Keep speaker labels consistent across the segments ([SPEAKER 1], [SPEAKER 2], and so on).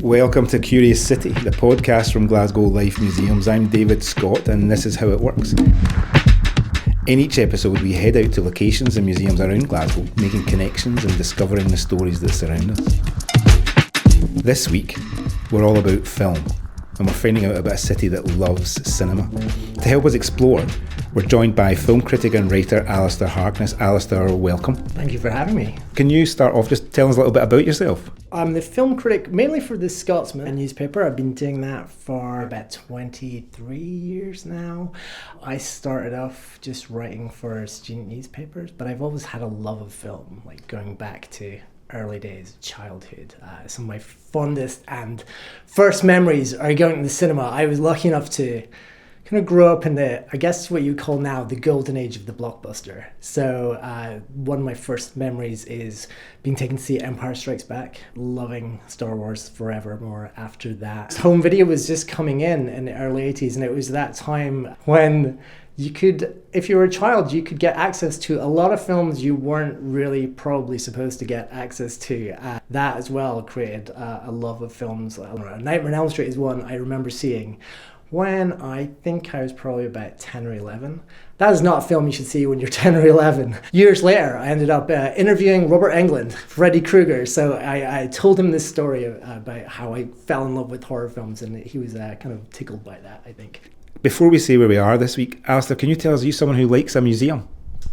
[SPEAKER 1] Welcome to Curious City, the podcast from Glasgow Life Museums. I'm David Scott, and this is how it works. In each episode, we head out to locations and museums around Glasgow, making connections and discovering the stories that surround us. This week, we're all about film, and we're finding out about a city that loves cinema. To help us explore, we're joined by film critic and writer Alistair Harkness. Alistair, welcome.
[SPEAKER 2] Thank you for having me.
[SPEAKER 1] Can you start off just telling us a little bit about yourself?
[SPEAKER 2] I'm the film critic mainly for the Scotsman newspaper. I've been doing that for about 23 years now. I started off just writing for student newspapers, but I've always had a love of film, like going back to early days of childhood. Some of my fondest and first memories are going to the cinema. I was lucky enough to kind of grow up in the, I guess what you call now the golden age of the blockbuster. So one of my first memories is being taken to see Empire Strikes Back, loving Star Wars forevermore after that. Home video was just coming in the early 80s, and it was that time when you could, if you were a child, you could get access to a lot of films you weren't really probably supposed to get access to. That as well created a love of films. Nightmare on Elm Street is one I remember seeing when I think I was probably about 10 or 11. That is not a film you should see when you're 10 or 11. Years later, I ended up interviewing Robert Englund, Freddy Krueger. So I told him this story about how I fell in love with horror films, and he was kind of tickled by that, I think.
[SPEAKER 1] Before we say where we are this week, Alistair, can you tell us, are you someone who likes a museum?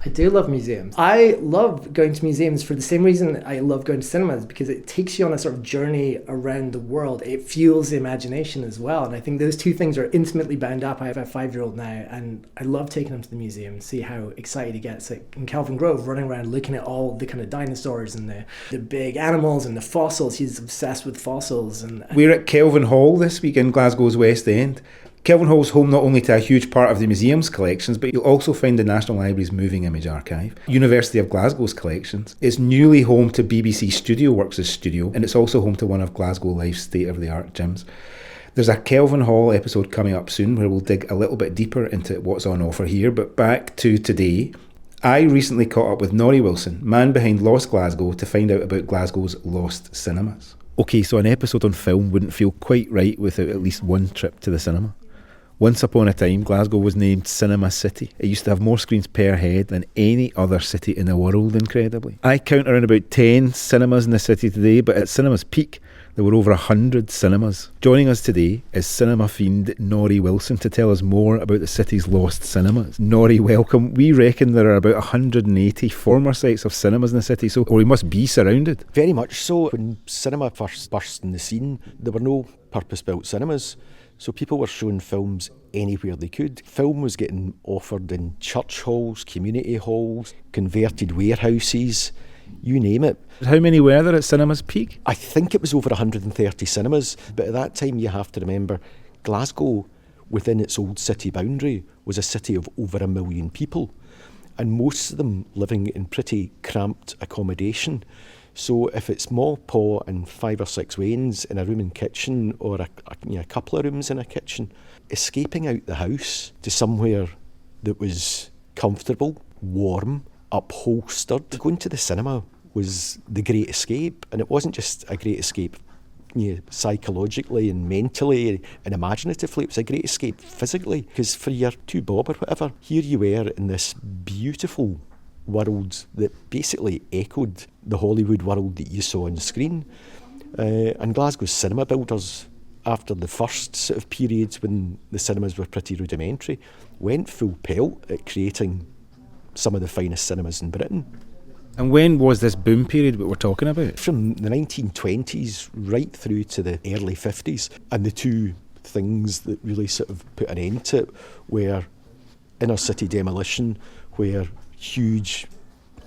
[SPEAKER 2] I do love museums. I love going to museums for the same reason I love going to cinemas, because it takes you on a sort of journey around the world. It fuels the imagination as well. And I think those two things are intimately bound up. I have a 5-year-old now, and I love taking him to the museum, see how excited he gets. Like in Kelvin Grove, running around looking at all the kind of dinosaurs and the big animals and the fossils. He's obsessed with fossils. And
[SPEAKER 1] we're at Kelvin Hall this week in Glasgow's West End. Kelvin Hall's home not only to a huge part of the museum's collections, but you'll also find the National Library's Moving Image Archive, University of Glasgow's collections. It's newly home to BBC Studio Works' studio, and it's also home to one of Glasgow Life's state-of-the-art gyms. There's a Kelvin Hall episode coming up soon where we'll dig a little bit deeper into what's on offer here, but back to today. I recently caught up with Norrie Wilson, man behind Lost Glasgow, to find out about Glasgow's lost cinemas. Okay, so an episode on film wouldn't feel quite right without at least one trip to the cinema. Once upon a time, Glasgow was named Cinema City. It used to have more screens per head than any other city in the world, incredibly. I count around about 10 cinemas in the city today, but at cinema's peak, there were over 100 cinemas. Joining us today is cinema fiend Norrie Wilson to tell us more about the city's lost cinemas. Norrie, welcome. We reckon there are about 180 former sites of cinemas in the city, so we must be surrounded.
[SPEAKER 3] Very much so. When cinema first burst in the scene, there were no purpose-built cinemas. So people were showing films anywhere they could. Film was getting offered in church halls, community halls, converted warehouses, you name it.
[SPEAKER 1] How many were there at cinema's peak?
[SPEAKER 3] I think it was over 130 cinemas, but at that time you have to remember Glasgow, within its old city boundary, was a city of over 1 million people, and most of them living in pretty cramped accommodation. So if it's ma, pa and 5 or 6 wains in a room and kitchen, or a couple of rooms in a kitchen, escaping out the house to somewhere that was comfortable, warm, upholstered, going to the cinema was the great escape. And it wasn't just a great escape psychologically and mentally and imaginatively, it was a great escape physically, because for your 2 bob or whatever, here you were in this beautiful world that basically echoed the Hollywood world that you saw on the screen. And Glasgow's cinema builders, after the first sort of periods when the cinemas were pretty rudimentary, went full pelt at creating some of the finest cinemas in Britain.
[SPEAKER 1] And when was this boom period that we're talking about?
[SPEAKER 3] From the 1920s right through to the early 50s. And the two things that really sort of put an end to it were inner city demolition, where huge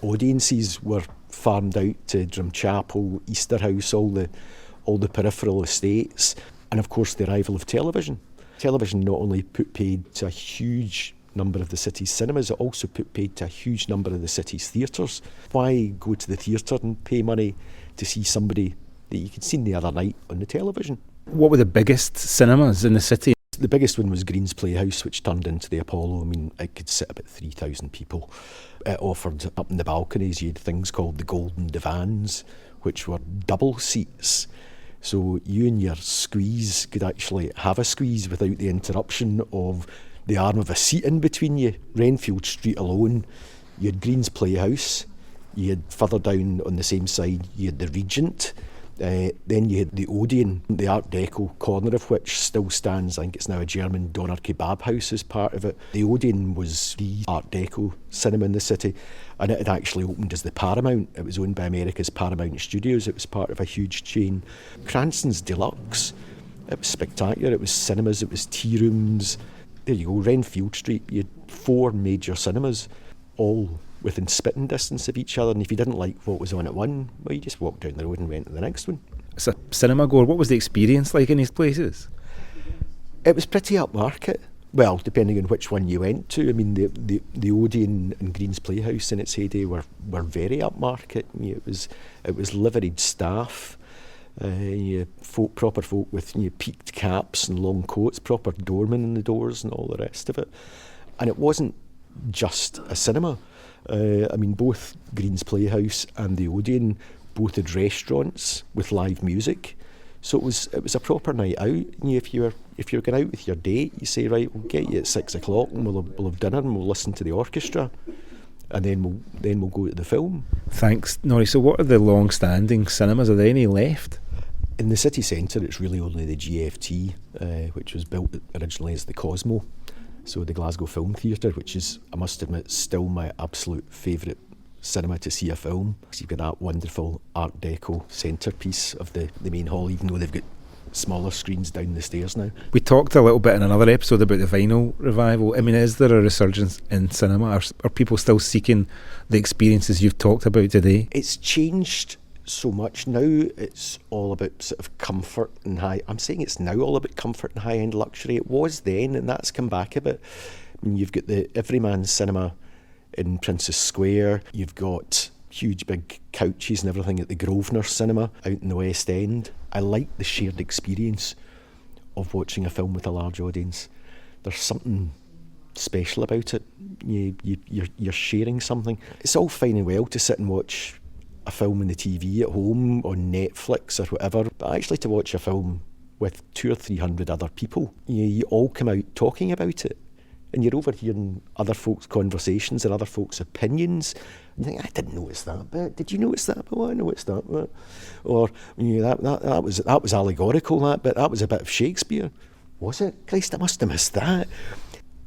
[SPEAKER 3] audiences were farmed out to Drumchapel, Easterhouse, all the peripheral estates, and of course the arrival of television. Television not only put paid to a huge number of the city's cinemas, it also put paid to a huge number of the city's theatres. Why go to the theatre and pay money to see somebody that you could see the other night on the television?
[SPEAKER 1] What were the biggest cinemas in the city?
[SPEAKER 3] The biggest one was Green's Playhouse, which turned into the Apollo. I mean, it could sit about 3,000 people. It offered, up in the balconies, you had things called the Golden Divans, which were double seats. So you and your squeeze could actually have a squeeze without the interruption of the arm of a seat in between you. Renfield Street alone, you had Green's Playhouse, you had further down on the same side, you had the Regent, then you had the Odeon, the Art Deco corner of which still stands. I think it's now a German doner kebab house as part of it. The Odeon was the Art Deco cinema in the city, and it had actually opened as the Paramount. It was owned by America's Paramount Studios. It was part of a huge chain. Cranston's Deluxe, it was spectacular. It was cinemas, it was tea rooms. There you go, Renfield Street, you had 4 major cinemas, all within spitting distance of each other, and if you didn't like what was on at one, well, you just walked down the road and went to the next one.
[SPEAKER 1] As a cinema goer, what was the experience like in these places?
[SPEAKER 3] It was pretty upmarket. Well, depending on which one you went to. I mean, the Odeon and Green's Playhouse in its heyday were very upmarket. It was liveried staff, proper folk with peaked caps and long coats, proper doormen in the doors and all the rest of it. And it wasn't just a cinema. I mean, both Green's Playhouse and the Odeon both had restaurants with live music, so it was a proper night out. If you're going out with your date, you say, right, we'll get you at 6 o'clock and we'll have dinner and we'll listen to the orchestra, and then we'll go to the film.
[SPEAKER 1] Thanks, Norrie. So, what are the long-standing cinemas? Are there any left?
[SPEAKER 3] In the city centre, it's really only the GFT, which was built originally as the Cosmo. So the Glasgow Film Theatre, which is, I must admit, still my absolute favourite cinema to see a film. You've got that wonderful Art Deco centrepiece of the main hall, even though they've got smaller screens down the stairs now.
[SPEAKER 1] We talked a little bit in another episode about the vinyl revival. I mean, is there a resurgence in cinema? Are people still seeking the experiences you've talked about today?
[SPEAKER 3] It's changed so much now. It's all about sort of comfort and I'm saying it's now all about comfort and high-end luxury. It was then, and that's come back a bit. I mean, you've got the Everyman Cinema in Princess Square. You've got huge big couches and everything at the Grosvenor Cinema out in the West End. I like the shared experience of watching a film with a large audience. There's something special about it. You're sharing something. It's all fine and well to sit and watch a film on the TV at home, on Netflix or whatever, but actually to watch a film with 200 or 300 other people, you all come out talking about it, and you're overhearing other folks' conversations and other folks' opinions. You think, I didn't notice that bit. Did you notice that bit? Well, I noticed that bit. Or that was allegorical, that bit. That was a bit of Shakespeare. Was it? Christ, I must have missed that.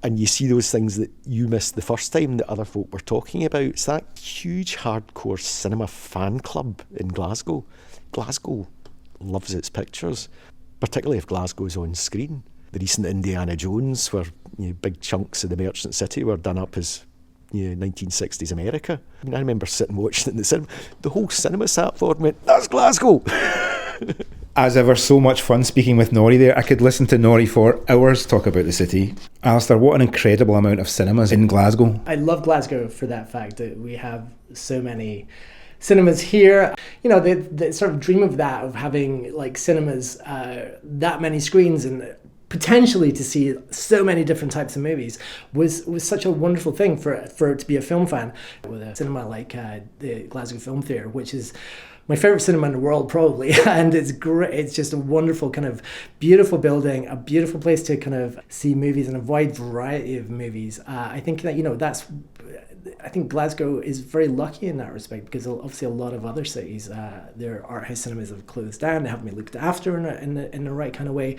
[SPEAKER 3] And you see those things that you missed the first time that other folk were talking about. It's that huge hardcore cinema fan club in Glasgow. Glasgow loves its pictures, particularly if Glasgow's on screen. The recent Indiana Jones, where big chunks of the Merchant City were done up as 1960s America. I mean, I remember sitting watching it in the cinema. The whole cinema sat forward and went, "That's Glasgow!"
[SPEAKER 1] As ever, so much fun speaking with Norrie there. I could listen to Norrie for hours talk about the city. Alistair, what an incredible amount of cinemas in Glasgow.
[SPEAKER 2] I love Glasgow for that fact that we have so many cinemas here. They sort of dream of that, of having like cinemas, that many screens, and potentially to see so many different types of movies was such a wonderful thing for it to be a film fan. With a cinema like the Glasgow Film Theatre, which is my favourite cinema in the world probably, and it's great. It's just a wonderful kind of beautiful building, a beautiful place to kind of see movies and a wide variety of movies. I think that I think Glasgow is very lucky in that respect, because obviously a lot of other cities, their art house cinemas have closed down, they haven't been looked after in the right kind of way.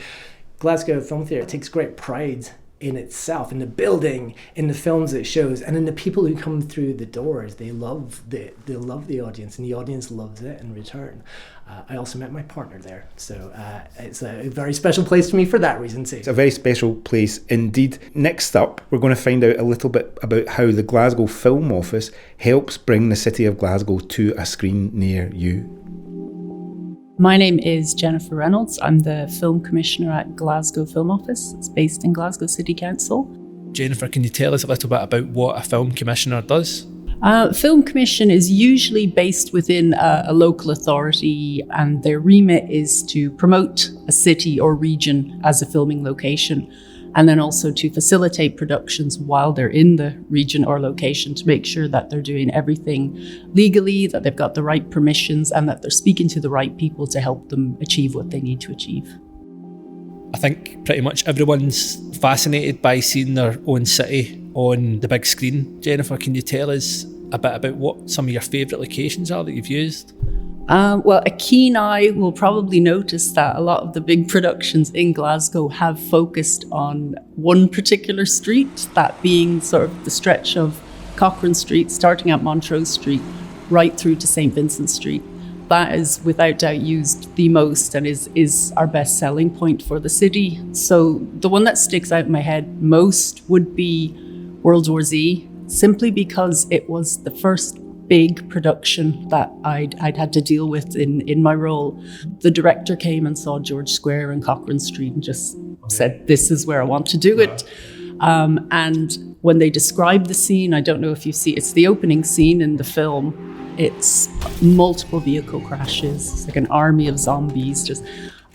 [SPEAKER 2] Glasgow Film Theatre takes great pride in itself, in the building, in the films it shows, and in the people who come through the doors. They love the audience, and the audience loves it in return. I also met my partner there, so it's a very special place for me for that reason too.
[SPEAKER 1] It's a very special place indeed. Next up, we're going to find out a little bit about how the Glasgow Film Office helps bring the city of Glasgow to a screen near you.
[SPEAKER 4] My name is Jennifer Reynolds. I'm the Film Commissioner at Glasgow Film Office. It's based in Glasgow City Council.
[SPEAKER 5] Jennifer, can you tell us a little bit about what a Film Commissioner does?
[SPEAKER 4] Film Commission is usually based within a local authority, and their remit is to promote a city or region as a filming location. and then also to facilitate productions while they're in the region or location to make sure that they're doing everything legally, that they've got the right permissions, and that they're speaking to the right people to help them achieve what they need to achieve.
[SPEAKER 5] I think pretty much everyone's fascinated by seeing their own city on the big screen. Jennifer, can you tell us a bit about what some of your favourite locations are that you've used?
[SPEAKER 4] Well, a keen eye will probably notice that a lot of the big productions in Glasgow have focused on one particular street, that being sort of the stretch of Cochrane Street, starting at Montrose Street, right through to St. Vincent Street. That is without doubt used the most and is our best selling point for the city. So the one that sticks out in my head most would be World War Z, simply because it was the first big production that I'd had to deal with in my role. The director came and saw George Square and Cochrane Street and just said, this is where I want to do it. And when they describe the scene, I don't know if you see, it's the opening scene in the film. It's multiple vehicle crashes, it's like an army of zombies, just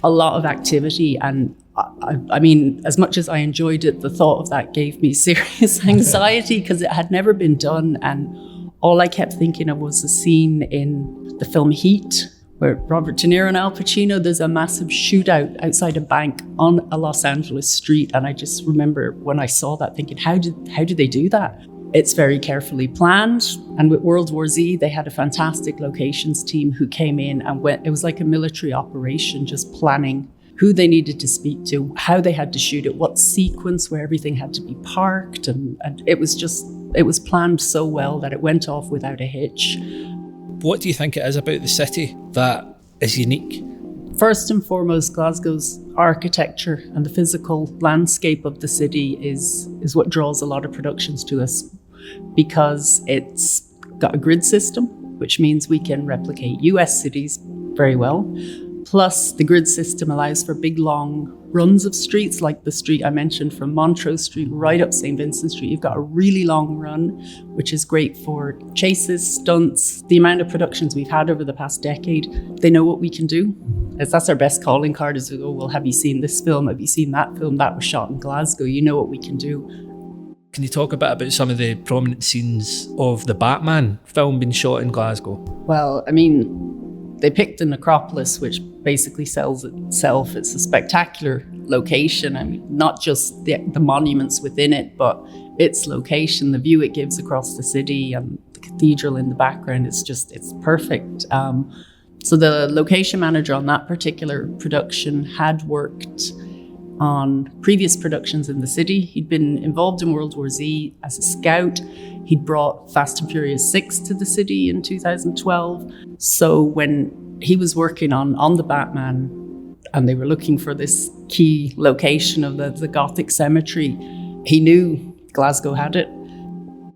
[SPEAKER 4] a lot of activity. And I mean, as much as I enjoyed it, the thought of that gave me serious anxiety because it had never been done. And all I kept thinking of was a scene in the film Heat, where Robert De Niro and Al Pacino, there's a massive shootout outside a bank on a Los Angeles street. And I just remember when I saw that thinking, how did they do that? It's very carefully planned. And with World War Z, they had a fantastic locations team who came in and went, it was like a military operation, just planning who they needed to speak to, how they had to shoot it, what sequence where everything had to be parked. And it was planned so well that it went off without a hitch.
[SPEAKER 5] What do you think it is about the city that is unique?
[SPEAKER 4] First and foremost, Glasgow's architecture and the physical landscape of the city is what draws a lot of productions to us, because it's got a grid system, which means we can replicate US cities very well. Plus, the grid system allows for big, long runs of streets, like the street I mentioned from Montrose Street right up St. Vincent Street. You've got a really long run, which is great for chases, stunts. The amount of productions we've had over the past decade, they know what we can do. That's our best calling card is, oh, well, have you seen this film? Have you seen that film? That was shot in Glasgow. You know what we can do.
[SPEAKER 5] Can you talk a bit about some of the prominent scenes of the Batman film being shot in Glasgow?
[SPEAKER 4] Well, I mean, they picked the necropolis, which basically sells itself. It's a spectacular location. I mean, not just the monuments within it, but its location, the view it gives across the city and the cathedral in the background. It's perfect. So the location manager on that particular production had worked on previous productions in the city. He'd been involved in World War Z as a scout. He'd brought Fast and Furious 6 to the city in 2012. So when he was working on the Batman and they were looking for this key location of the Gothic cemetery, he knew Glasgow had it.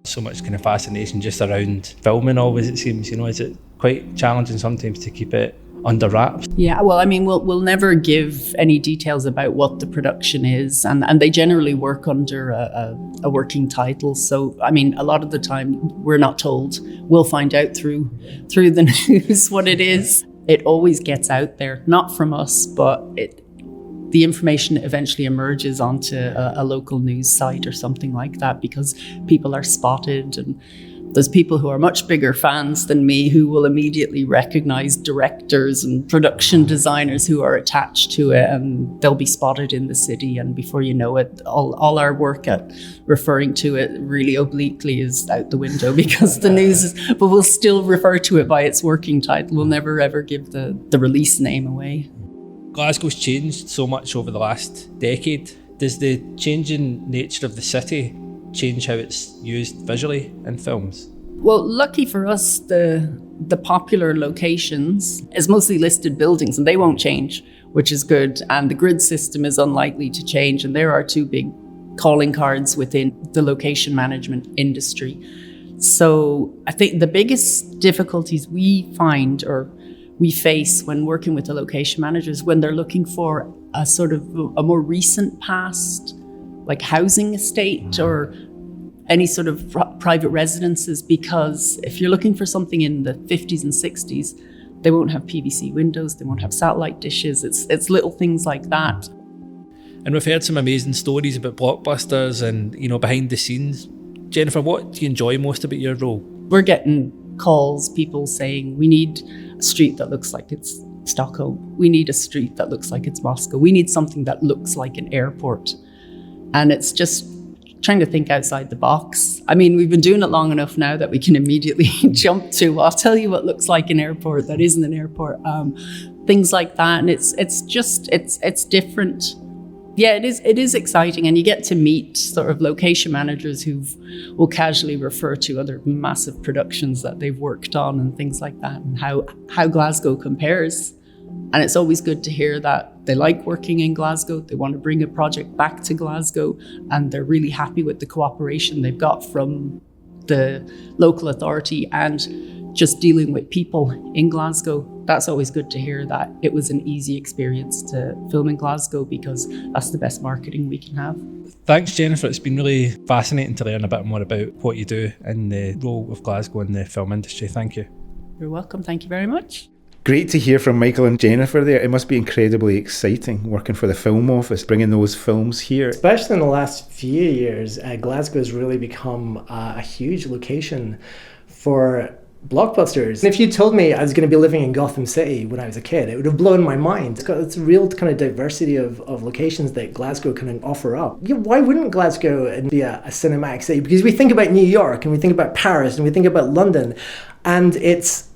[SPEAKER 5] So much kind of fascination just around filming always, it seems, is it quite challenging sometimes to keep it under wraps? Yeah,
[SPEAKER 4] well, I mean, we'll never give any details about what the production is, and they generally work under a working title. So, I mean, a lot of the time we're not told. We'll find out through the news what it is. It always gets out there, not from us, but the information eventually emerges onto a local news site or something like that, because people are spotted, and there's people who are much bigger fans than me who will immediately recognize directors and production designers who are attached to it, and they'll be spotted in the city, and before you know it, all our work at referring to it really obliquely is out the window because the news is, but we'll still refer to it by its working title. We'll never ever give the release name away.
[SPEAKER 5] Glasgow's changed so much over the last decade. Does the changing nature of the city change how it's used visually in films?
[SPEAKER 4] Well, lucky for us, the popular locations is mostly listed buildings, and they won't change, which is good. And the grid system is unlikely to change. And there are two big calling cards within the location management industry. So I think the biggest difficulties we find or we face when working with the location managers when they're looking for a sort of a more recent past, like housing estate or any sort of private residences, because if you're looking for something in the 50s and 60s, they won't have PVC windows, they won't have satellite dishes. It's little things like that.
[SPEAKER 5] And we've heard some amazing stories about blockbusters and, behind the scenes. Jennifer, what do you enjoy most about your role?
[SPEAKER 4] We're getting calls, people saying, we need a street that looks like it's Stockholm. We need a street that looks like it's Moscow. We need something that looks like an airport. And it's just trying to think outside the box. I mean, we've been doing it long enough now that we can immediately jump to, I'll tell you what looks like an airport that isn't an airport. Things like that. And it's different. Yeah, it is exciting, and you get to meet sort of location managers who will casually refer to other massive productions that they've worked on and things like that, and how Glasgow compares. And it's always good to hear that they like working in Glasgow, they want to bring a project back to Glasgow, and they're really happy with the cooperation they've got from the local authority and just dealing with people in Glasgow. That's always good to hear, that it was an easy experience to film in Glasgow, because that's the best marketing we can have.
[SPEAKER 5] Thanks, Jennifer. It's been really fascinating to learn a bit more about what you do in the role of Glasgow in the film industry. Thank you.
[SPEAKER 4] You're welcome. Thank you very much.
[SPEAKER 1] Great to hear from Michael and Jennifer there. It must be incredibly exciting working for the Film Office, bringing those films here.
[SPEAKER 2] Especially in the last few years, Glasgow has really become a huge location for blockbusters. If you told me I was going to be living in Gotham City when I was a kid, it would have blown my mind. It's a real kind of diversity of locations that Glasgow can offer up. Yeah, why wouldn't Glasgow be a cinematic city? Because we think about New York and we think about Paris and we think about London, and it's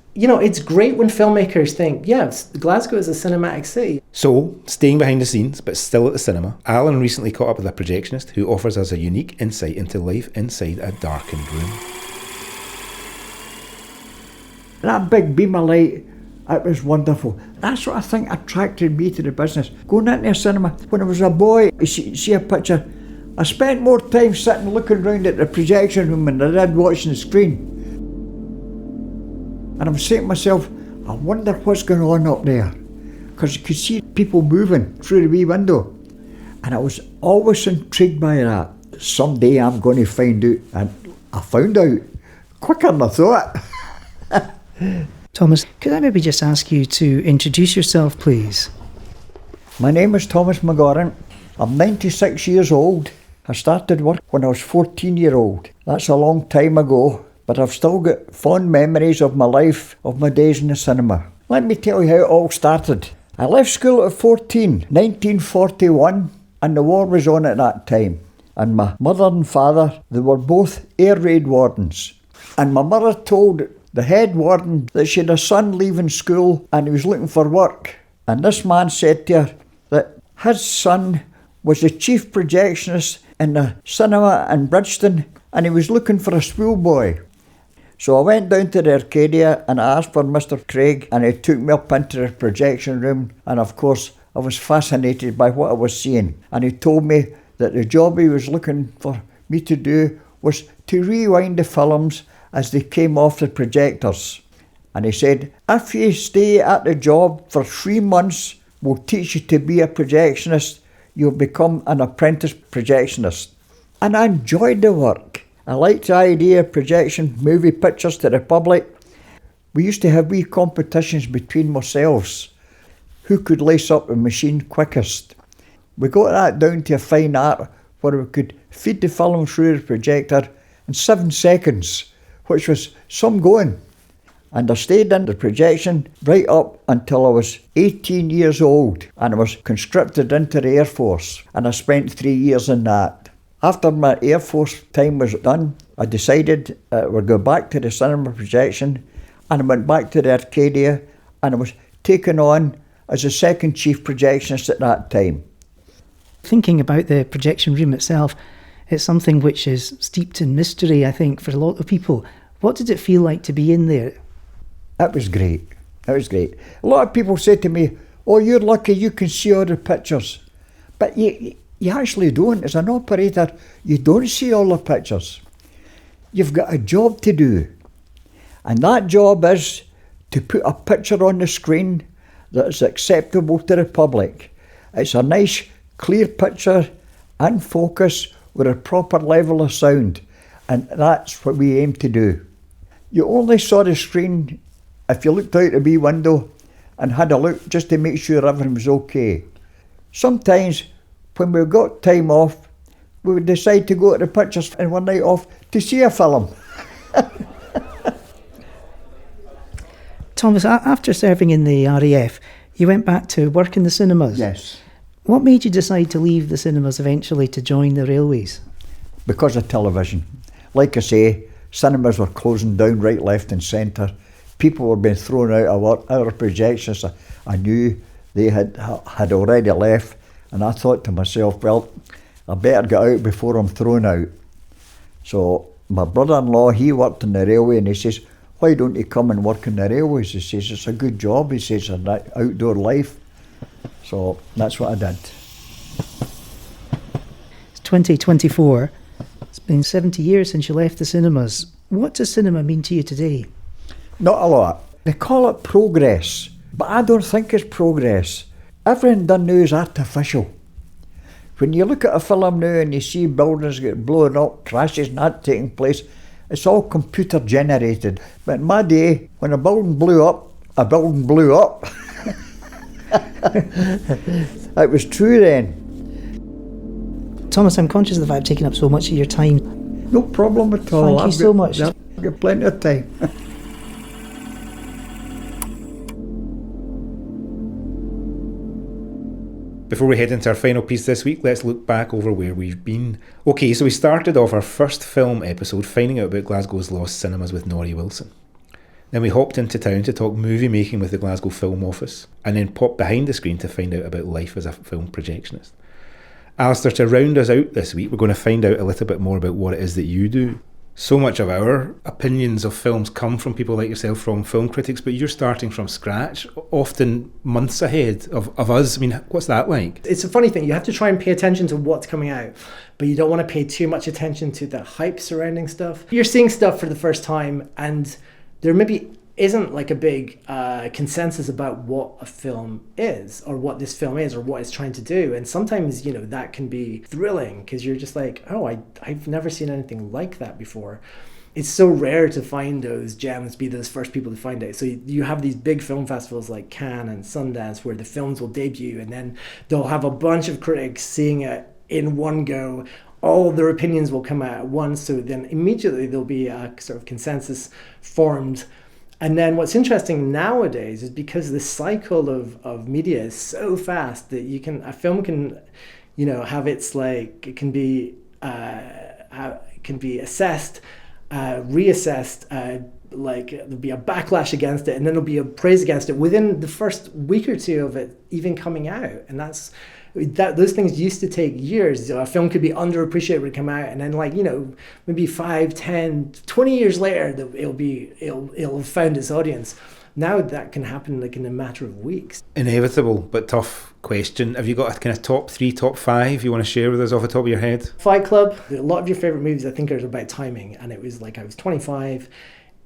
[SPEAKER 2] great when filmmakers think, yes, Glasgow is a cinematic city.
[SPEAKER 1] So, staying behind the scenes, but still at the cinema, Alan recently caught up with a projectionist who offers us a unique insight into life inside a darkened room.
[SPEAKER 6] That big beam of light, it was wonderful. That's what I think attracted me to the business. Going into a cinema, when I was a boy, you see a picture, I spent more time sitting looking around at the projection room than I did watching the screen. And I'm saying to myself, I wonder what's going on up there. Because you could see people moving through the wee window. And I was always intrigued by that. Someday I'm going to find out. And I found out quicker than I thought.
[SPEAKER 7] Thomas, could I maybe just ask you to introduce yourself, please?
[SPEAKER 6] My name is Thomas McGoran. I'm 96 years old. I started work when I was 14-year-old. That's a long time ago, but I've still got fond memories of my life, of my days in the cinema. Let me tell you how it all started. I left school at 14, 1941, and the war was on at that time. And my mother and father, they were both air raid wardens. And my mother told the head warden that she had a son leaving school and he was looking for work. And this man said to her that his son was the chief projectionist in the cinema in Bridgeton and he was looking for a schoolboy. So I went down to the Arcadia and I asked for Mr. Craig, and he took me up into the projection room, and of course I was fascinated by what I was seeing. And he told me that the job he was looking for me to do was to rewind the films as they came off the projectors. And he said, if you stay at the job for 3 months, we'll teach you to be a projectionist. You'll become an apprentice projectionist. And I enjoyed the work. I liked the idea of projection movie pictures to the public. We used to have wee competitions between ourselves. Who could lace up a machine quickest? We got that down to a fine art where we could feed the film through the projector in 7 seconds, which was some going. And I stayed in the projection right up until I was 18 years old, and I was conscripted into the Air Force, and I spent 3 years in that. After my Air Force time was done, I decided we'd go back to the cinema projection, and I went back to the Arcadia, and I was taken on as the second chief projectionist at that time.
[SPEAKER 7] Thinking about the projection room itself, it's something which is steeped in mystery, I think, for a lot of people. What did it feel like to be in there?
[SPEAKER 6] It was great. It was great. A lot of people say to me, oh, you're lucky you can see all the pictures. But you actually don't. As an operator, you don't see all the pictures. You've got a job to do. And that job is to put a picture on the screen that is acceptable to the public. It's a nice, clear picture in focus with a proper level of sound. And that's what we aim to do. You only saw the screen if you looked out the wee window and had a look just to make sure everything was okay. Sometimes when we got time off, we would decide to go to the pictures and one night off to see a film.
[SPEAKER 7] Thomas, after serving in the RAF, you went back to work in the cinemas.
[SPEAKER 6] Yes.
[SPEAKER 7] What made you decide to leave the cinemas eventually to join the railways?
[SPEAKER 6] Because of television. Like I say, cinemas were closing down right, left and centre. People were being thrown out of our projections. I knew they had already left, and I thought to myself, well, I better get out before I'm thrown out. So my brother-in-law, he worked in the railway, and he says, why don't you come and work in the railways? He says, it's a good job. He says, an outdoor life. So that's what I did.
[SPEAKER 7] It's 2024. It's been 70 years since you left the cinemas. What does cinema mean to you today?
[SPEAKER 6] Not a lot. They call it progress, but I don't think it's progress. Everything done now is artificial. When you look at a film now and you see buildings get blown up, crashes not taking place, it's all computer generated. But in my day, when a building blew up, a building blew up. It was true then.
[SPEAKER 7] Thomas, I'm conscious of the fact I've taken up so much of your time.
[SPEAKER 6] No problem at all.
[SPEAKER 7] Thank you so much.
[SPEAKER 6] I've got plenty of time.
[SPEAKER 1] Before we head into our final piece this week, let's look back over where we've been. Okay, so we started off our first film episode finding out about Glasgow's lost cinemas with Norrie Wilson. Then we hopped into town to talk movie making with the Glasgow Film Office, and then popped behind the screen to find out about life as a film projectionist. Alistair, to round us out this week, we're going to find out a little bit more about what it is that you do. So much of our opinions of films come from people like yourself, from film critics, but you're starting from scratch, often months ahead of us. I mean, what's that like?
[SPEAKER 2] It's a funny thing. You have to try and pay attention to what's coming out, but you don't want to pay too much attention to the hype surrounding stuff. You're seeing stuff for the first time, and there maybe isn't like a big consensus about what a film is, or what this film is, or what it's trying to do. And sometimes, you know, that can be thrilling because you're just like, oh, I've never seen anything like that before. It's so rare to find those gems, be those first people to find it. So you have these big film festivals like Cannes and Sundance where the films will debut, and then they'll have a bunch of critics seeing it in one go. All their opinions will come out at once, so then immediately there'll be a sort of consensus formed. And then what's interesting nowadays is because the cycle of media is so fast that a film can, you know, have its like, it can be assessed, reassessed, like there'll be a backlash against it, and then there'll be a praise against it within the first week or two of it even coming out. And those things used to take years. A film could be underappreciated when it come out, and then, like, you know, maybe 5, 10, 20 years later, it'll have found its audience. Now that can happen like in a matter of weeks.
[SPEAKER 1] Inevitable, but tough question. Have you got a kind of top 3, top 5 you want to share with us off the top of your head?
[SPEAKER 2] Fight Club. A lot of your favourite movies, I think, are about timing, and it was like I was 25.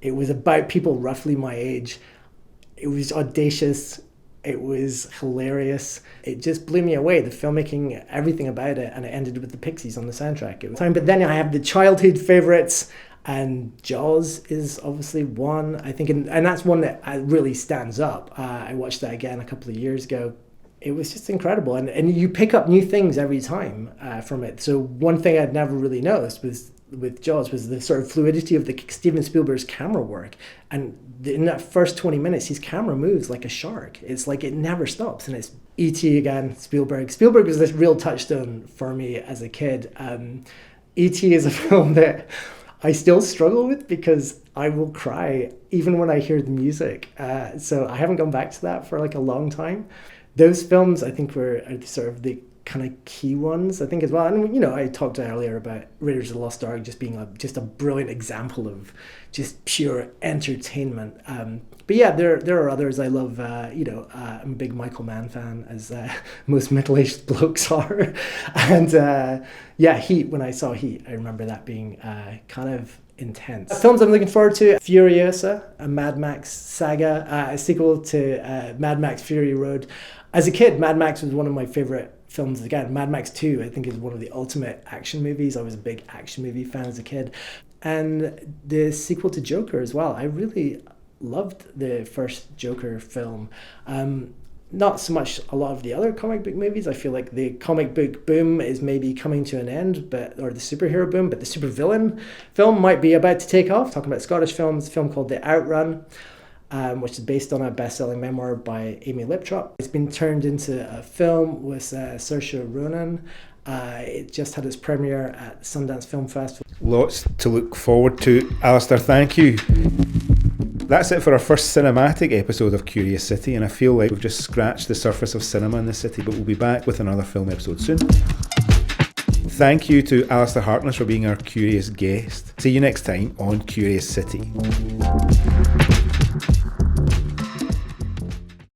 [SPEAKER 2] It was about people roughly my age. It was audacious. It was hilarious. It just blew me away, the filmmaking, everything about it, and it ended with the Pixies on the soundtrack. It was time. But then I have the childhood favourites, and Jaws is obviously one, I think, and that's one that really stands up. I watched that again a couple of years ago. It was just incredible, and you pick up new things every time from it. So one thing I'd never really noticed with Jaws was the sort of fluidity of the Steven Spielberg's camera work. And in that first 20 minutes, his camera moves like a shark. It's like it never stops. And it's E.T. again, Spielberg. Spielberg was this real touchstone for me as a kid. E.T. is a film that I still struggle with because I will cry even when I hear the music. So I haven't gone back to that for like a long time. Those films, I think, are sort of the kind of key ones, I think, as well. And, you know, I talked earlier about Raiders of the Lost Ark just being just a brilliant example of just pure entertainment. But yeah, there are others I love. I'm a big Michael Mann fan, as most middle-aged blokes are. And Heat, when I saw Heat, I remember that being kind of intense. Films I'm looking forward to: Furiosa, a Mad Max saga, a sequel to Mad Max Fury Road. As a kid, Mad Max was one of my favourite films. Again, Mad Max 2, I think, is one of the ultimate action movies. I was a big action movie fan as a kid. And the sequel to Joker as well. I really loved the first Joker film. Not so much a lot of the other comic book movies. I feel like the comic book boom is maybe coming to an end, or the superhero boom, but the supervillain film might be about to take off. Talking about Scottish films, a film called The Outrun, which is based on a best-selling memoir by Amy Liptrop. It's been turned into a film with Saoirse Ronan. It just had its premiere at Sundance Film Festival.
[SPEAKER 1] Lots to look forward to. Alistair, thank you. That's it for our first cinematic episode of Curious City, and I feel like we've just scratched the surface of cinema in the city, but we'll be back with another film episode soon. Thank you to Alistair Harkness for being our curious guest. See you next time on Curious City.